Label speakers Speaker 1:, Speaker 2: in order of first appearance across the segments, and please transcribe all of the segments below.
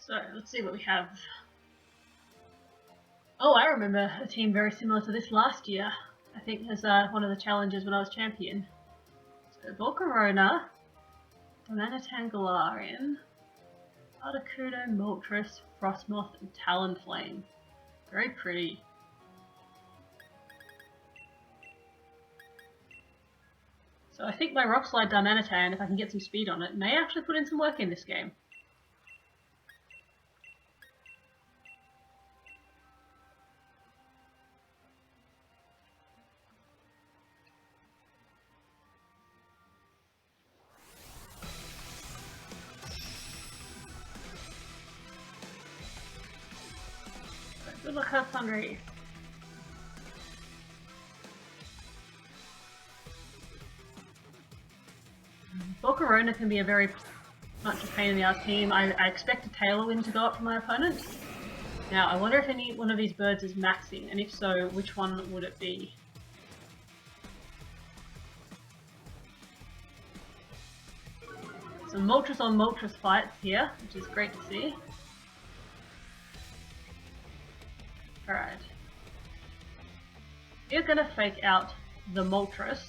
Speaker 1: So, let's see what we have. Oh, I remember a team very similar to this last year. I think as one of the challenges when I was champion. So, Volcarona, Donanitan Galarian, Articuno, Moltres, Frostmoth, and Talonflame. Very pretty. So I think my Rock Slide Darmanitan, if I can get some speed on it, may actually put in some work in this game. Good luck, have fun, Raeef. Volcarona can be a very much a pain in the ass team. I expect a Tailwind to go up for my opponent. Now, I wonder if any one of these birds is maxing, and if so, which one would it be? Some Moltres on Moltres fights here, which is great to see. Alright. We're gonna fake out the Moltres.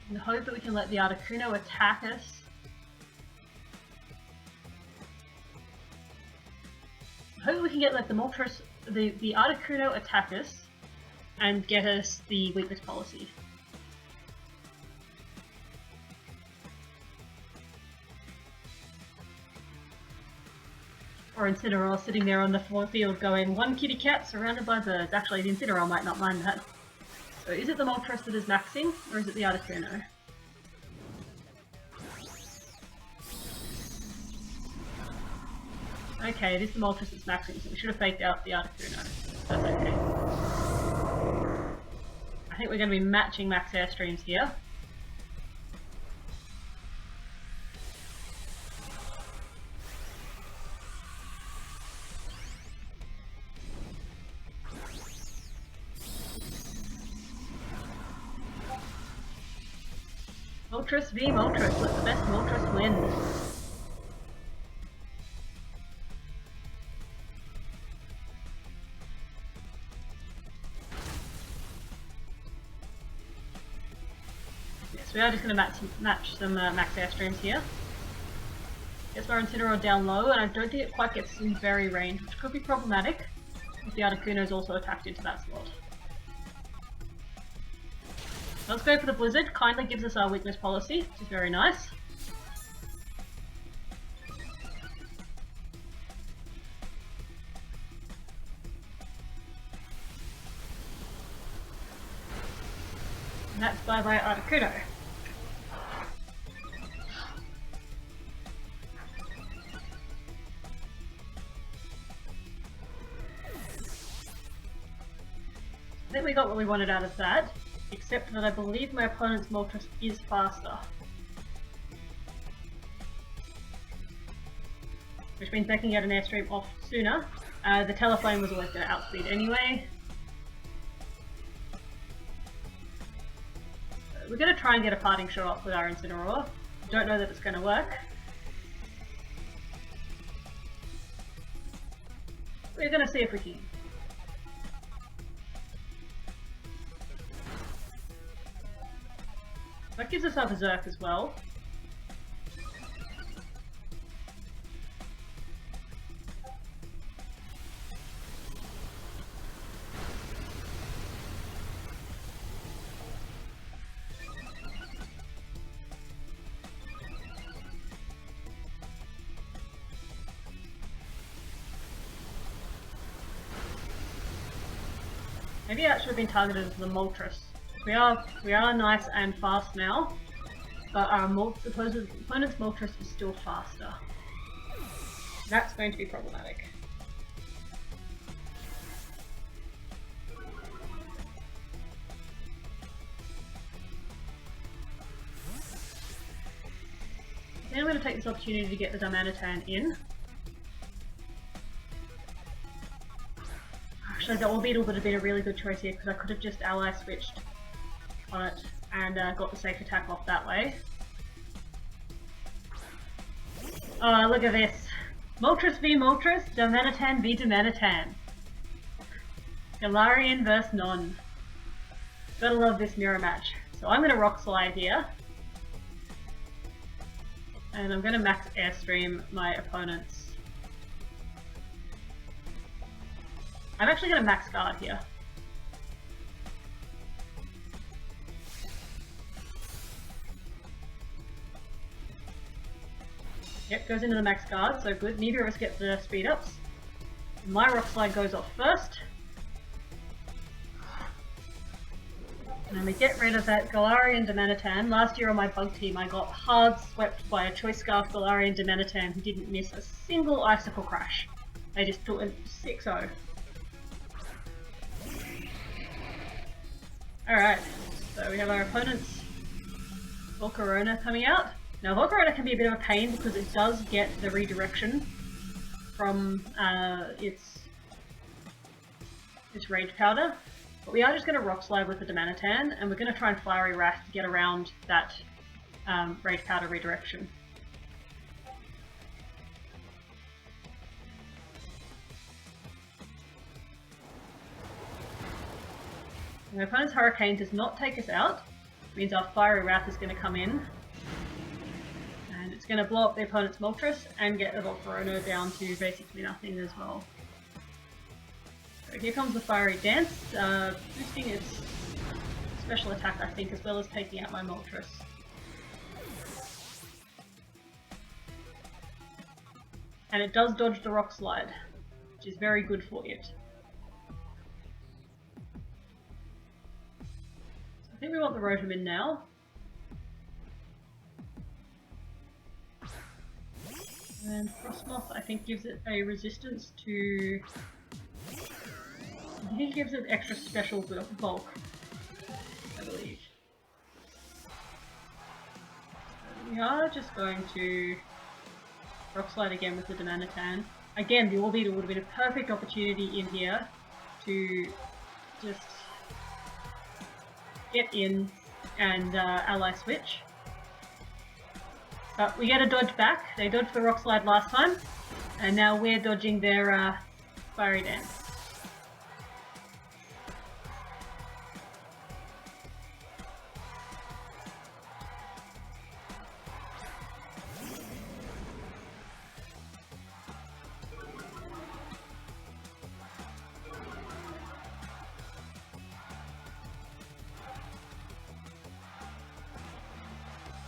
Speaker 1: And hope that we can let the Articuno attack us. I hope we can get like the Moltres, the Articuno attack us and get us the weakness policy. Or Incineroar sitting there on the field going, one kitty cat surrounded by birds. Actually, the Incineroar might not mind that. So is it the Moltres that is maxing, or is it the Articuno? Okay, it is the Moltres that's maxing, so we should have faked out the Articuno. That's okay. I think we're going to be matching max airstreams here. Moltres v Moltres, let the best Moltres win. Yes, we are just going to match some max airstreams here. Gets my Incineroar down low, and I don't think it quite gets in very range, which could be problematic if the Articuno is also attacked into that slot. Let's go for the Blizzard. Kindly gives us our weakness policy, which is very nice. And that's bye-bye Articuno. I think we got what we wanted out of that. Except that I believe my opponent's Moltres is faster. Which means they can get an airstream off sooner. The Talonflame was always going to outspeed anyway. We're going to try and get a parting shot off with our Incineroar. Don't know that it's going to work. We're going to see if we can. That gives us our Berserk as well. Maybe that should have been targeted as the Moltres. We are nice and fast now, but our opponent's Moltres is still faster. That's going to be problematic. Then I'm going to take this opportunity to get the Darmanitan in. Actually, the Orbeetle would have been a really good choice here because I could have just ally switched on it and got the safe attack off that way. Oh, look at this. Moltres v Moltres, Domanitan v Domanitan. Galarian vs Non. Gotta love this mirror match. So I'm gonna Rock Slide here. And I'm gonna max Airstream my opponents. I'm actually gonna max Guard here. Yep, goes into the max guard, so good. Neither of us get the speed ups. My Rock Slide goes off first. And we get rid of that Galarian Domanitan. Last year on my bug team I got hard swept by a Choice Scarf Galarian Domanitan who didn't miss a single Icicle Crash. They just put a 6-0. Alright, so we have our opponent's Volcarona coming out. Now Volcarona can be a bit of a pain because it does get the redirection from its Rage Powder, but we are just going to Rock Slide with the Domanitan and we're going to try and Flowery Wrath to get around that Rage Powder redirection. My opponent's Hurricane does not take us out, which means our Fiery Wrath is going to come in. And it's going to blow up the opponent's Moltres and get the Volcarona down to basically nothing as well. So here comes the Fiery Dance, boosting its special attack I think, as well as taking out my Moltres. And it does dodge the Rock Slide, which is very good for it. So I think we want the Rotom in now. And Frostmoth I think gives it a resistance to... He gives it extra special bulk, I believe. We are just going to Rock Slide again with the Domanitan. Again, the Orbeetle would have been a perfect opportunity in here to just get in and ally switch. But we get a dodge back. They dodged the Rock Slide last time, and now we're dodging their Fiery Dance.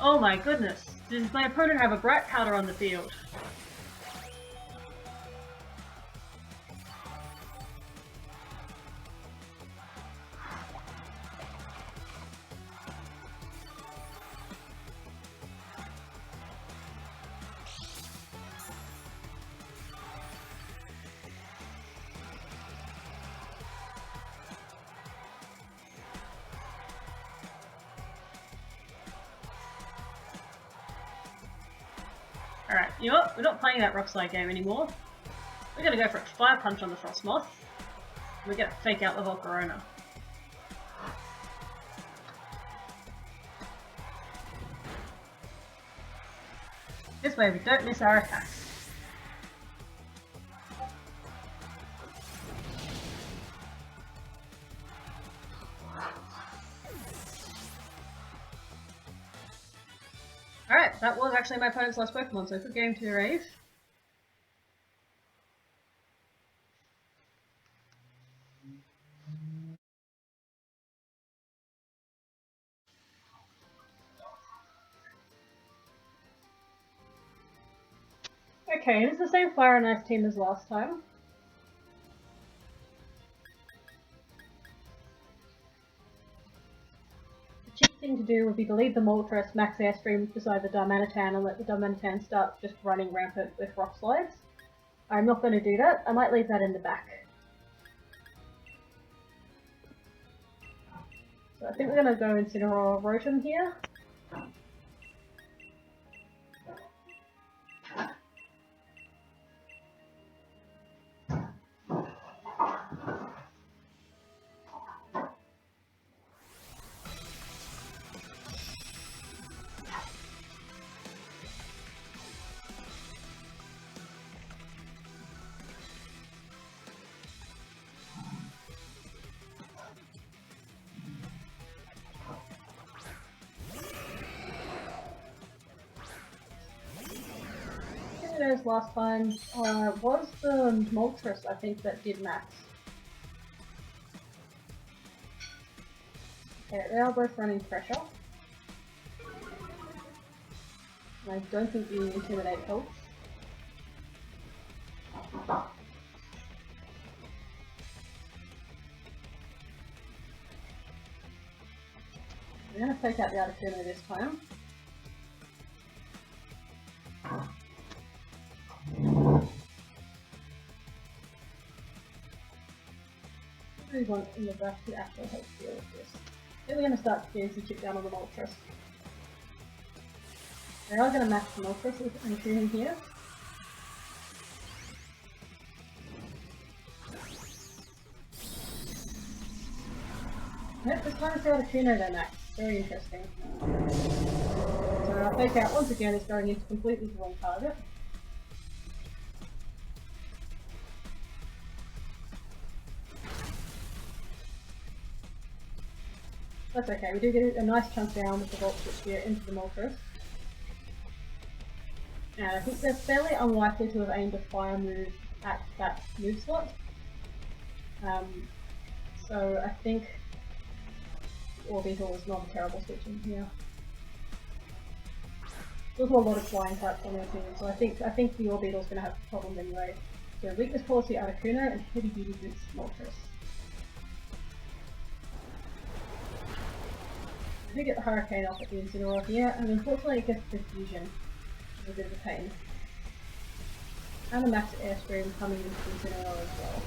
Speaker 1: Oh my goodness, does my opponent have a Bright Powder on the field? Alright, you know what? We're not playing that Rock Slide game anymore. We're gonna go for a Fire Punch on the Frostmoth. We're gonna fake out the Volcarona. This way we don't miss our attacks. Alright, that was actually my opponent's last Pokemon, so good game to Raeef. Okay, it's the same Fire and Ice team as last time. The cheap thing to do would be to leave the Moltres max Airstream beside the Domanitan and let the Domanitan start just running rampant with Rock Slides. I'm not going to do that. I might leave that in the back. So I think we're going to go Incineroar Rotom here. noticed last time was the Moltres, I think, that did max. Okay, they are both running pressure. And I don't think the Intimidate helps. I'm going to take out the Articuno this time. I really want in the back to actually help deal with this. Then we're going to start getting some chip down on the Moltres. They are going to max the Moltres with Articuno here. Nope, this time it's the Articuno they max. Very interesting. So our fake out once again is going into completely the wrong target. That's okay, we do get a nice chunk down with the Volt Switch here into the Moltres. And I think they're fairly unlikely to have aimed a fire move at that move slot. So I think Orbital is not a terrible switch in here. There's also a lot of flying types on their team, so I think the Orbital's going to have problems anyway. So weakness policy Articuno and heavy duty boots Moltres. I do get the Hurricane off at the Incineroar here, and unfortunately it gets Diffusion, which is a bit of a pain. And a max Airstream coming into the Incineroar as well.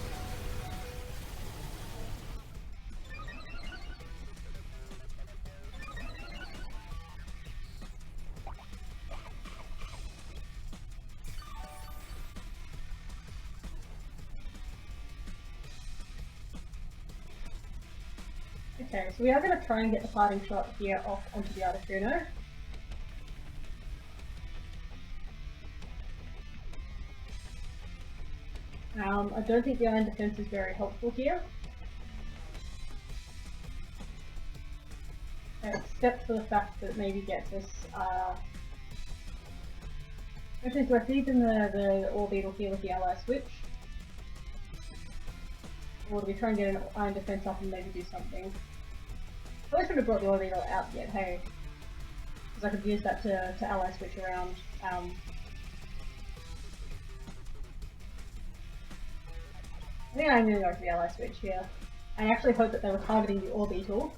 Speaker 1: Okay, so we are going to try and get the parting shot here off onto the Articuno. I don't think the Iron Defense is very helpful here. Except for the fact that it maybe gets us, actually, so I feed in the Orbital here with the Ally Switch. Or do we try and get an Iron Defense up and maybe do something? I probably should have brought the Orbital out yet, hey. Because I could use that to Ally Switch around. I think I'm going to go for the Ally Switch here. I actually hope that they were targeting the Orbital.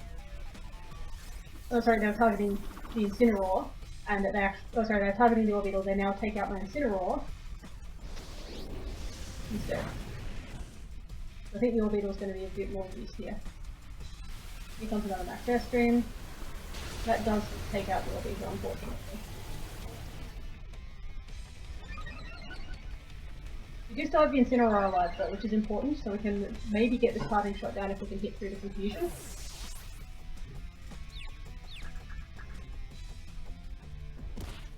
Speaker 1: Oh sorry, they were targeting the Incineroar. And that they actually, oh sorry, they were targeting the Orbital, they now take out my Incineroar instead. I think the Orbital is going to be a bit more use here. Here comes another Max Airstream. That does take out the Orbital, unfortunately. We do still have the Incineroar alive though, which is important, so we can maybe get this parting shot down if we can hit through the confusion.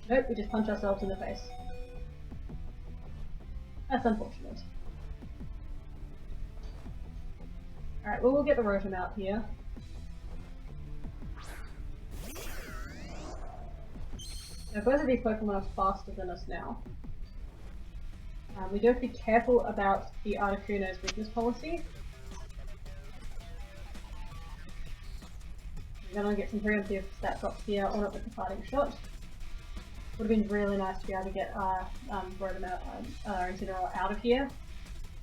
Speaker 1: Nope, we just punch ourselves in the face. That's unfortunate. Alright, well we'll get the Rotom out here. Now both of these Pokemon are faster than us now. We do have to be careful about the Articuno's weakness policy. We're going to get some preemptive stat drops here on it with the parting shot. Would have been really nice to be able to get Incineroar out of here.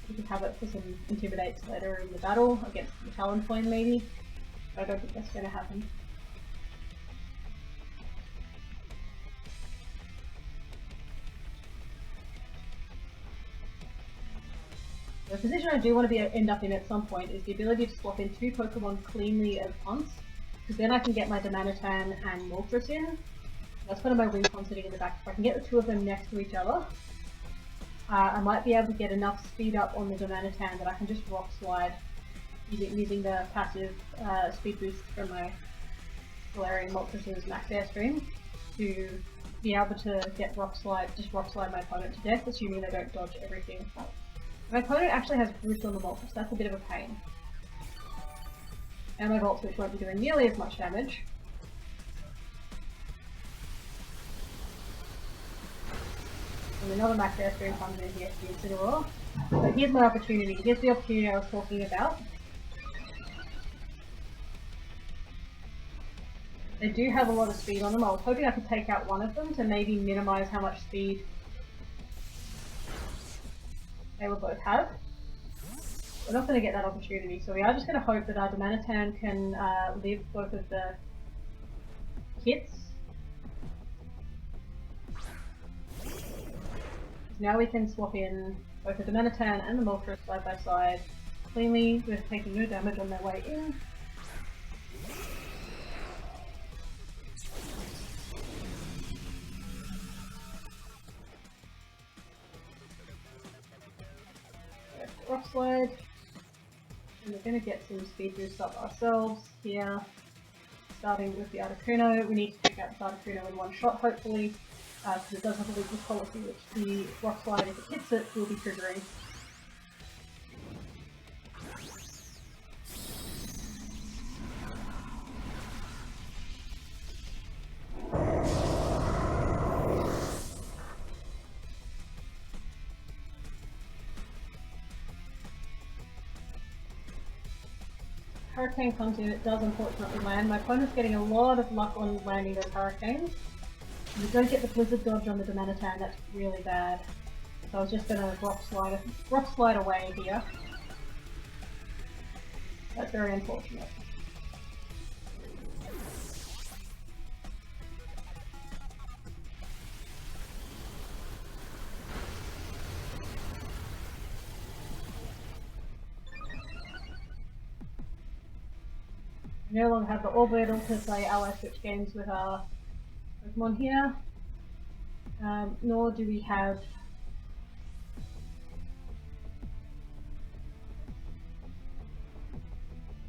Speaker 1: We could have it for some Intimidates later in the battle against the Talonflame maybe, but I don't think that's going to happen. The position I do want to end up in at some point is the ability to swap in two Pokemon cleanly as punts, because then I can get my Domanitan and Moltres in. That's one of my Recon sitting in the back. If I can get the two of them next to each other, I might be able to get enough speed up on the Domanitan that I can just Rock Slide using the passive speed boost from my Galarian Moltres' Max Airstream to be able to get just Rock Slide my opponent to death, assuming they don't dodge everything. My opponent actually has Roost on the Moltres, that's a bit of a pain. And my Volt Switch won't be doing nearly as much damage. And another max airstream comes in here for the Incineroar. So here's my opportunity. Here's the opportunity I was talking about. They do have a lot of speed on them. I was hoping I could take out one of them to maybe minimize how much speed they will both have. We're not going to get that opportunity, so we are just going to hope that our Domanitan can live both of the hits. Now we can swap in both the Domanitan and the Moltres side by side cleanly with taking no damage on their way in. Rock Slide, and we're going to get some speed boost up ourselves here, starting with the Articuno. We need to take out the Articuno in one shot, hopefully, because it does have a weakness policy, which the Rock Slide, if it hits it, will be triggering. Hurricane comes in, it does unfortunately land. My opponent's getting a lot of luck on landing those hurricanes. If we don't get the Blizzard dodge on the Domanitan, that's really bad. So I was just gonna rock slide away here. That's very unfortunate. We no longer have the Orbital to play ally switch games with our Pokemon here, nor do we have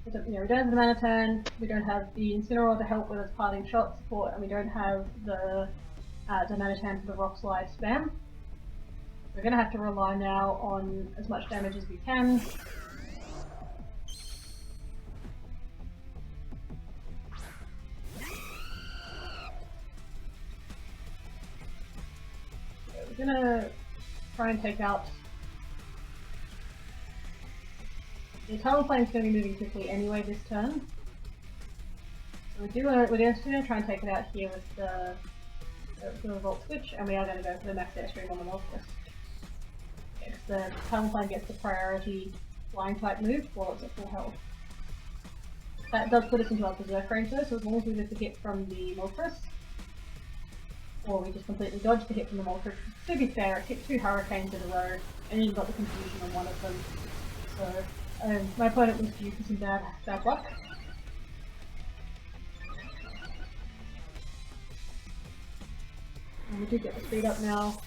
Speaker 1: we don't have the Domanitan, we don't have the Incineroar to help with its parting shot support, and we don't have the Domanitan for the Rock Slide spam. We're going to have to rely now on as much damage as we can. We're gonna try and take out. The Talonflame's going to be moving quickly anyway this turn. So we're just going to try and take it out here with the Volt Switch, and we are going to go for the max airstream on the Moltres. Okay, the Talonflame gets the priority flying type move while it's at full health. That does put us into our Berserk range though, so as long as we miss the hit from the Moltres, or we just completely dodged the hit from the Moltres. To be fair, it hit 2 Hurricanes in a row, and then got the confusion on one of them. So, my opponent was due for some bad luck. And we do get the speed up now.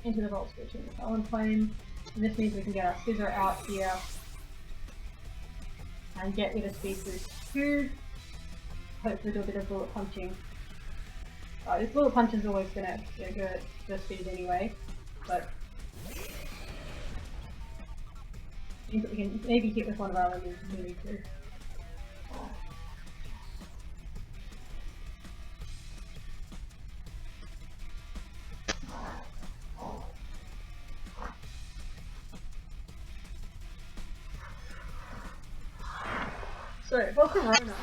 Speaker 1: Into the Volt Switch and the Talonflame. And this means we can get our Scissor out here and get rid of speed boost 2. Hopefully do a bit of bullet punching. This bullet punch is always going to go at the speed anyway, but means that we can maybe hit with one of our other moves if we need to. So, Volcarona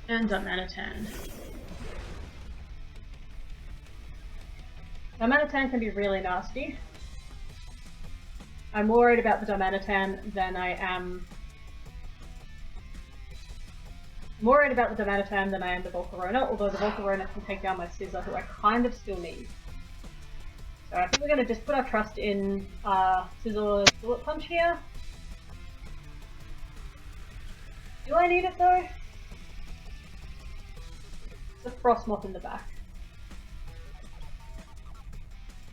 Speaker 1: and Domanitan. Domanitan can be really nasty. I'm more worried about the Domanitan than I am. More worried about the Domanitan than I am the Volcarona, although the Volcarona can take down my Scissor, who I kind of still need. So I think we're going to just put our trust in Scissor's Bullet Punch here. Do I need it though? It's a Frostmoth in the back.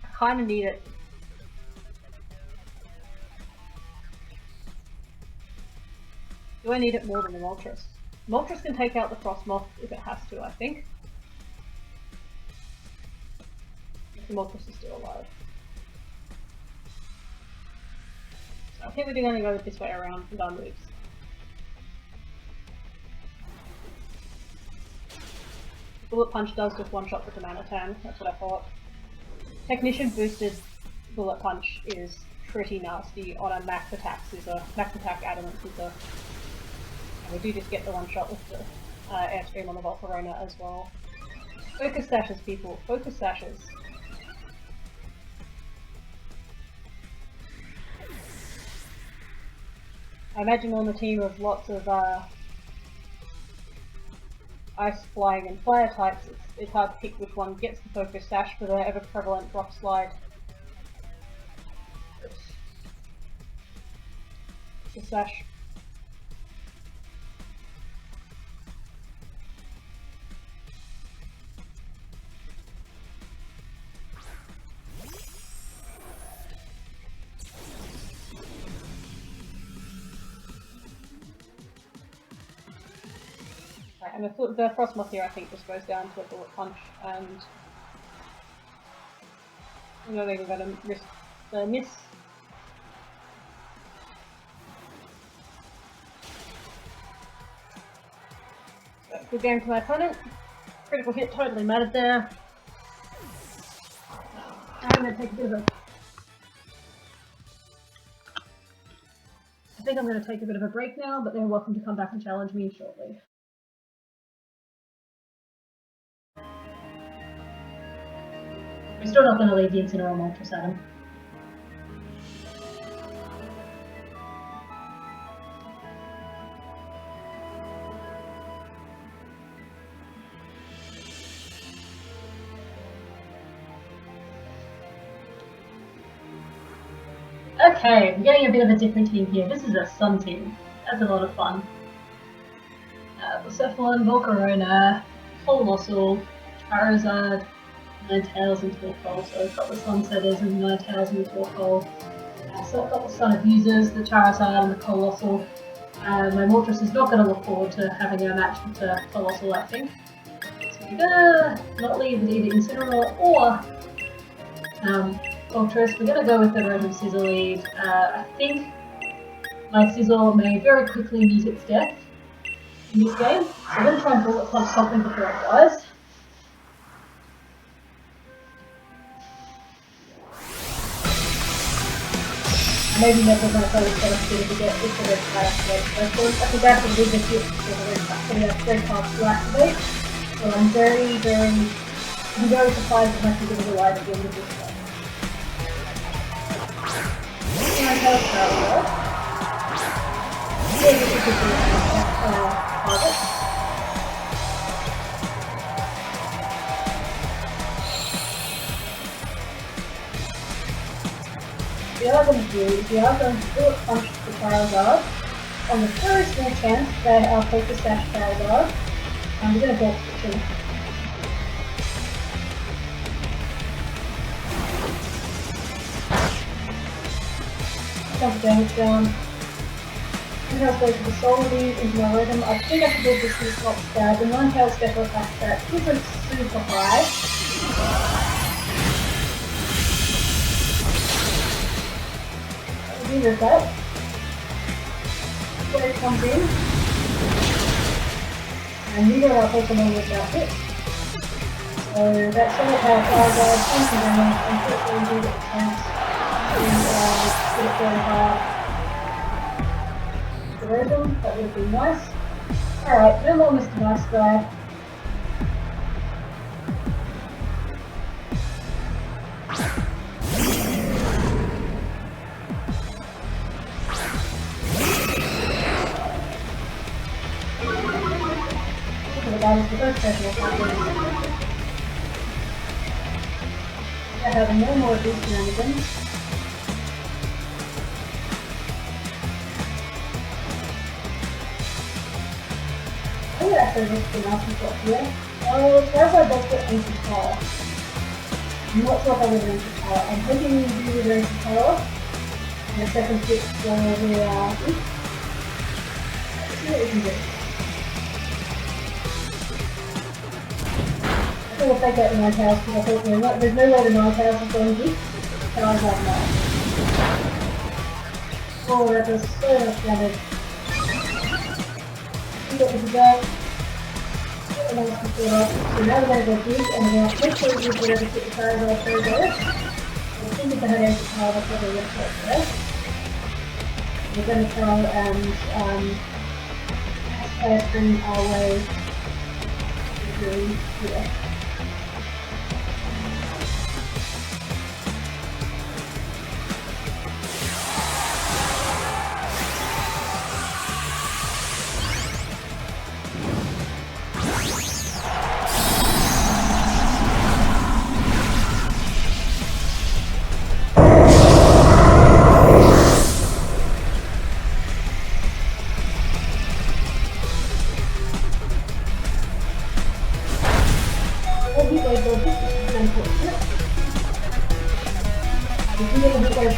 Speaker 1: I kind of need it. Do I need it more than the Moltres? Moltres can take out the Frostmoth if it has to, I think. If the Moltres is still alive. So I think we're going to go this way around with our moves. Bullet Punch does just one-shot with the Mana Tan, that's what I thought. Technician boosted Bullet Punch is pretty nasty on a max attack adamant scissor. And we do just get the one-shot with the airstream on the Volcarona as well. Focus sashes, people. Focus sashes. I imagine on a team of lots of ice, flying, and fire types, it's hard to pick which one gets the focus sash for the ever-prevalent drop slide. The sash. And the Frostmoth here I think just goes down to a Bullet Punch, and I'm not even going to risk the miss. Good game to my opponent. Critical hit totally mattered there. I'm going to take a bit of a... I think I'm going to take a bit of a break now, but they're welcome to come back and challenge me shortly. We're still not going to leave the Incineroar Moltres at him. Okay, we're getting a bit of a different team here. This is a Sun team. That's a lot of fun. Bucephalon, Volcarona, Colossal, Charizard, Ninetales and Torkoal. So I've got the Sunsetters and Ninetales and the Torkoal. So I've got the Sun Abusers, the Charizard and the Colossal. My Moltres is not going to look forward to having a match with the Colossal, I think. So we're going to not leave with either Incineroar or Moltres. We're going to go with the Random Scissor lead. I think my Scissor may very quickly meet its death in this game. So I'm going to try and Bullet Punch something before it dies. Maybe never going to play with Colossal to get this red card activated. I think after the biggest hit, the red card to activate. So I'm very surprised if I can get it alive at the end of this game. Ninetales Charizard. Yeah, this is a good target. We are going to Bullet Punch the Charizard on the very small chance that our Focus Sash Charizard, and we're going to Bulk Switch him. Chunk of damage down. I'm going to go to the Solar Beam into my rhythm. I think I can build this is not bad. The Ninetales Special Attack stat isn't super high. With that, where it comes in, and neither of our Pokemon was that hit. So that's all of our Charizard, something damage, unfortunately we do get the chance to get it very hard. The Random, that would be nice. Alright, no more Mr. Nice Guy. That is the first special attack. I have no more of these shenanigans. I think actually this is enough we've got here. As far as I both get Ancient Power. I'm not sure if I will Ancient Power. I'm hoping we do with Ancient Power. And the second switch for the let's see what we can do. I will take out the Ninetales because I thought there's no way the Ninetales is going to be. And I was like, no. Oh, that does so much damage. See what we can go.
Speaker 2: And then it's before that. So now we're going to go deep and we're going to make sure we use whatever to the parallel third there. I think it's the head out the power, that's what we're going to put there. We're going to try and spin our way through here.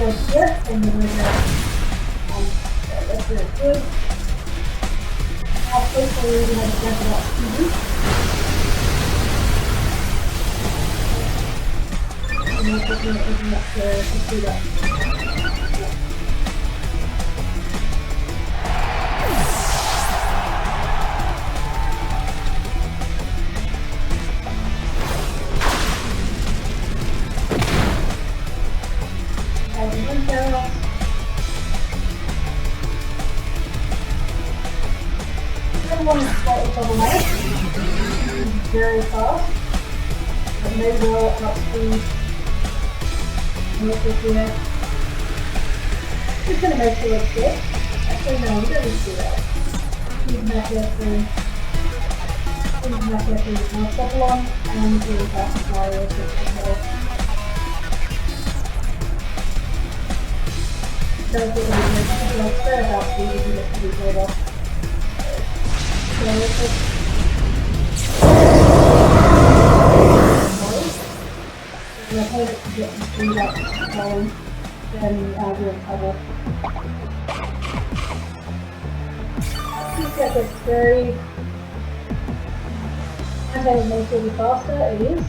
Speaker 2: Here, and then we're going to that's really good. Halfway through, we're going to jump it up easy. And then we're going to open up the speed up. One is slightly problematic, very fast, but may well outspeed most of here. Just going to make sure it's good. Actually no, we don't need to do that. He's back there through the Pokemon and really fast Mario as well. Don't get really good, very outspeed if you get to be played off. So let's just and I hope to get the speed up going, then we're in trouble. This guy gets very makes it be faster, it is.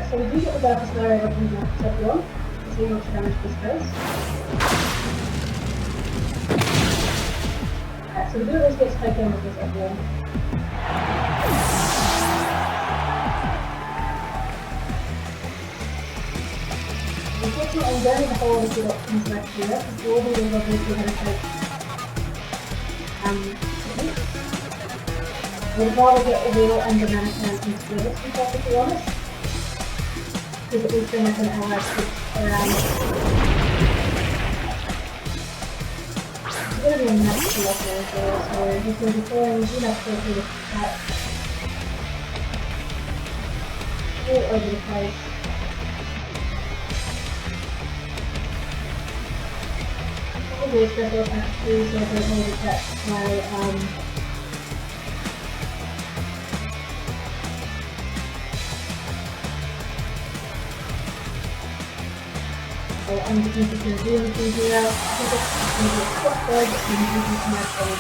Speaker 2: So we do get the Darkest Barrier up in the step 1 to see how much damage this does. So the Beatles gets taken with this everyone. Unfortunately, I'm going to hold a good options left here, because all the others obviously going to take I would rather get a wheel and the mannequin into this, to be perfectly honest. Because at least then I can add around. It's going to be a nice block there as well, so he's going to be throwing, you know, through the cat all over the place. Probably a special attack too, so I don't hold attack my so I'm just going to do anything here. I think it's going to be a spot bug and using my phone.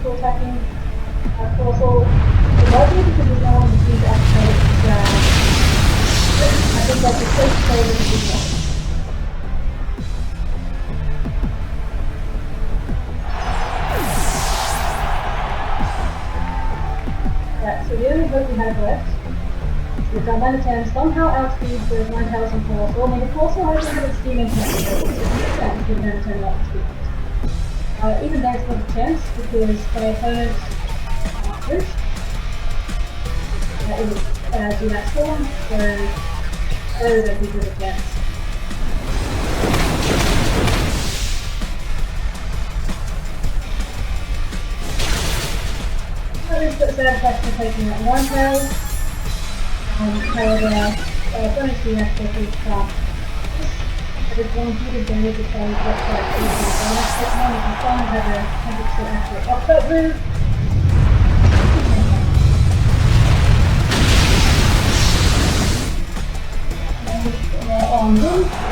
Speaker 2: Physical attacking also largely because there's no one to see the activate I think that's a safe play with the people. Yeah, so the only hope we have left is that Darmanitan somehow outspeeds the 9000 force, or maybe also hoping that it's steam impact, so it's give Darmanitan outspeed. Even there's not a chance because my opponent first it would do that storm, so there'd be good a chance. That is the sad effect of taking that one tail. However, bonus reactor to start. If it's guaranteed damage, it can get quite easy. So next Pokemon, if you can't have a 100% accurate off-cut move. On them.